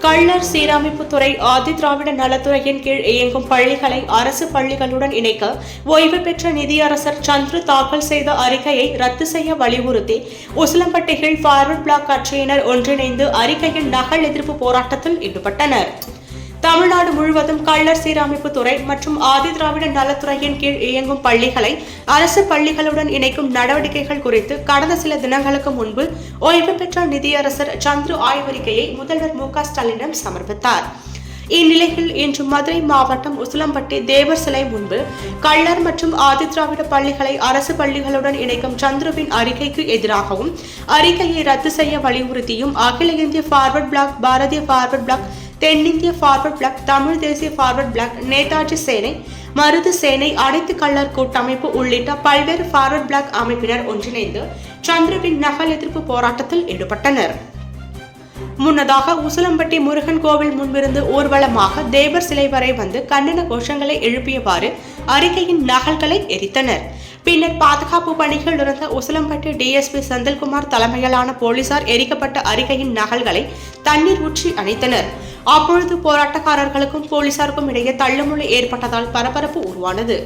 கள்ளர் சீரமைப்புத்துறை ஆதிதிராவிட நலத்துறையின் கீழ் இயங்கும் பள்ளிகளை அரசு பள்ளிகளுடன் இணைக்க ஓய்வு பெற்ற நிதியரசர் சந்துரு தாக்கல் செய்த அறிக்கையை ரத்து செய்ய வலியுறுத்தி உசிலம்பட்டியில் ஃபார்வர்ட் பிளாக் கட்சியினர் ஒன்றிணைந்து அறிக்கையின் நகல் எதிர்ப்பு போராட்டத்தில் ஈடுபட்டனர். தமிழ்நாடு முழுவதும் கள்ளர் சீரமைப்புத்துறை மற்றும் ஆதிதிராவிட நலத்துறையின் கீழ் இயங்கும் பள்ளிகளை அரசு பள்ளிகளுடன் இணைக்கும் நடவடிக்கைகள் குறித்து கடந்த சில தினங்களுக்கு முன்பு ஓய்வு பெற்ற நிதியரசர் சந்துரு ஆய்வறிக்கையை முதல்வர் மு.க.ஸ்டாலினிடம் சமர்ப்பித்தார். இந்நிலையில் இன்று மதுரை மாவட்டம் உசிலம்பட்டி தேவர் சிலை முன்பு கள்ளர் மற்றும் ஆதிதிராவிட பள்ளிகளை அரசு பள்ளிகளுடன் இணைக்கும் சந்துருவின் அறிக்கைக்கு எதிராகவும் அறிக்கையை ரத்து செய்ய வலியுறுத்தியும் அகில இந்திய ஃபார்வர்ட் பிளாக், பாரதிய ஃபார்வர்ட் பிளாக், தென்னிந்திய ஃபார்வர்ட் பிளாக், தமிழ் தேசிய ஃபார்வர்ட் பிளாக், நேதாஜி சேனை, மருது சேனை, அனைத்து கள்ளர் கூட்டமைப்பு உள்ளிட்ட பல்வேறு ஃபார்வர்ட் பிளாக் அமைப்பினர் ஒன்றிணைந்து சந்துருவின் நகல் எதிர்ப்பு போராட்டத்தில் ஈடுபட்டனர். முன்னதாக உசிலம்பட்டி முருகன் கோவில் முன்பிருந்து ஊர்வலமாக தேவர் சிலை வரை வந்து கண்டன கோஷங்களை எழுப்பியவாறு அறிக்கையின் நகல்களை எரித்தனர். பின்னர் பாதுகாப்பு பணிகள் இருந்த உசிலம்பட்டி டிஎஸ்பி செந்தில்குமார் தலைமையிலான போலீசார் எரிக்கப்பட்ட அறிக்கையின் நகல்களை தண்ணீர் ஊற்றி அணைத்தனர். அப்பொழுது போராட்டக்காரர்களுக்கும் போலீசாருக்கும் இடையே தள்ளுமுள்ளு ஏற்பட்டதால் பரபரப்பு உருவானது.